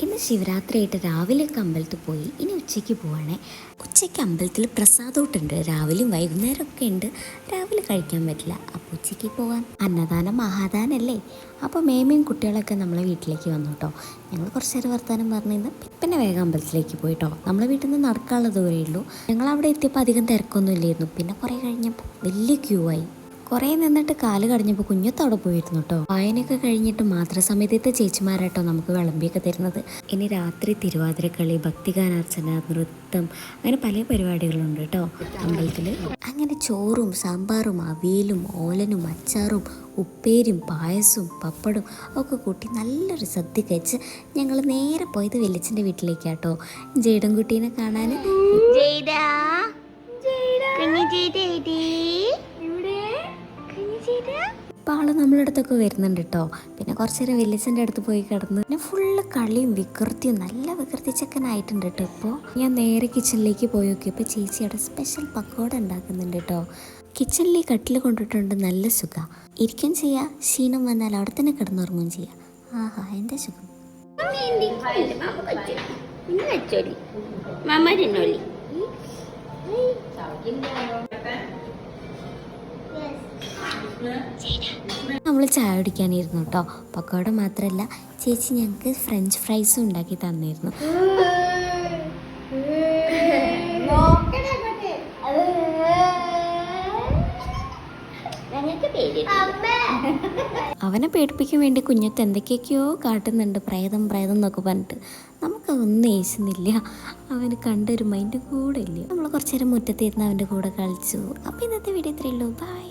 ഇന്ന് ശിവരാത്രിയായിട്ട് രാവിലെയൊക്കെ അമ്പലത്തിൽ പോയി. ഇനി ഉച്ചയ്ക്ക് പോവാണേ. ഉച്ചയ്ക്ക് അമ്പലത്തിൽ പ്രസാദമൊട്ടുണ്ട്. രാവിലെയും വൈകുന്നേരമൊക്കെ ഉണ്ട്. രാവിലെ കഴിക്കാൻ പറ്റില്ല. അപ്പോൾ ഉച്ചയ്ക്ക് പോകാൻ അന്നദാനം മഹാദാനല്ലേ. അപ്പോൾ മേമയും കുട്ടികളൊക്കെ നമ്മളെ വീട്ടിലേക്ക് വന്നു കേട്ടോ. ഞങ്ങൾ കുറച്ച് നേരം വർത്താനം പറഞ്ഞിരുന്ന് പിന്നെ വേഗം അമ്പലത്തിലേക്ക് പോയിട്ടോ. നമ്മളെ വീട്ടിൽ നിന്ന് നടക്കാനുള്ള ദൂരമേ ഉള്ളൂ. ഞങ്ങൾ അവിടെ എത്തിയപ്പോൾ അധികം തിരക്കൊന്നും ഇല്ലായിരുന്നു. പിന്നെ കുറേ കഴിഞ്ഞപ്പോൾ വലിയ ക്യൂ ആയി. കുറേ നിന്നിട്ട് കാല് കടഞ്ഞപ്പോൾ കുഞ്ഞത്തവിടെ പോയിരുന്നു കേട്ടോ. വായനയൊക്കെ കഴിഞ്ഞിട്ട് മാത്രസമയത്തെ ചേച്ചിമാരാട്ടോ നമുക്ക് വിളമ്പിയൊക്കെ തരുന്നത്. ഇനി രാത്രി തിരുവാതിരക്കളി, ഭക്തിഗാനാർച്ചന, നൃത്തം, അങ്ങനെ പല പരിപാടികളുണ്ട് കേട്ടോ അമ്പലത്തിൽ. അങ്ങനെ ചോറും സാമ്പാറും അവിയലും ഓലനും അച്ചാറും ഉപ്പേരും പായസവും പപ്പടും ഒക്കെ കൂട്ടി നല്ലൊരു സദ്യ കഴിച്ച് ഞങ്ങൾ നേരെ പോയത് വെല്ലിച്ചൻ്റെ വീട്ടിലേക്കാട്ടോ. ജയ്ഡൻകുട്ടീനെ കാണാൻ. ഇപ്പോൾ ആൾ നമ്മളെ അടുത്തൊക്കെ വരുന്നുണ്ട് കേട്ടോ. പിന്നെ കുറച്ച് നേരം വെല്ലിച്ചൻ്റെ അടുത്ത് പോയി കിടന്ന് പിന്നെ ഫുള്ള് കളിയും വികൃതിയും, നല്ല വികൃതി ചെക്കനായിട്ടുണ്ട് കേട്ടോ. ഇപ്പോൾ ഞാൻ നേരെ കിച്ചണിലേക്ക് പോയി നോക്കിയപ്പോൾ ചേച്ചി അവിടെ സ്പെഷ്യൽ പക്കോട ഉണ്ടാക്കുന്നുണ്ട് കേട്ടോ. കിച്ചണിലേക്ക് കട്ടിൽ കൊണ്ടിട്ടുണ്ട്. നല്ല സുഖം ഇരിക്കും ചെയ്യാം. ക്ഷീണം വന്നാൽ അവിടെ തന്നെ കിടന്നുറങ്ങുകയും ചെയ്യാം. ആഹാ എന്താ സുഖം. നമ്മൾ ചായ കുടിക്കാനിരുന്നു കേട്ടോ. പക്കോട മാത്രമല്ല, ചേച്ചി ഞങ്ങൾക്ക് ഫ്രഞ്ച് ഫ്രൈസും ഉണ്ടാക്കി തന്നിരുന്നു. അവനെ പേടിപ്പിക്കാൻ വേണ്ടി കുഞ്ഞത്ത് എന്തൊക്കെയൊക്കെയോ കാട്ടുന്നുണ്ട്. പ്രേതം പ്രേതം എന്നൊക്കെ പറഞ്ഞിട്ട് നമുക്കതൊന്നും ഏശുന്നില്ല. അവന് കണ്ടൊരു മൈൻഡ് കൂടെ ഇല്ല. നമ്മൾ കുറച്ച് നേരം മുറ്റത്തിരുന്ന് അവൻ്റെ കൂടെ കളിച്ചു. അപ്പോൾ ഇന്നത്തെ വീഡിയോ ഇത്രയേ ഉള്ളൂ. ബൈ.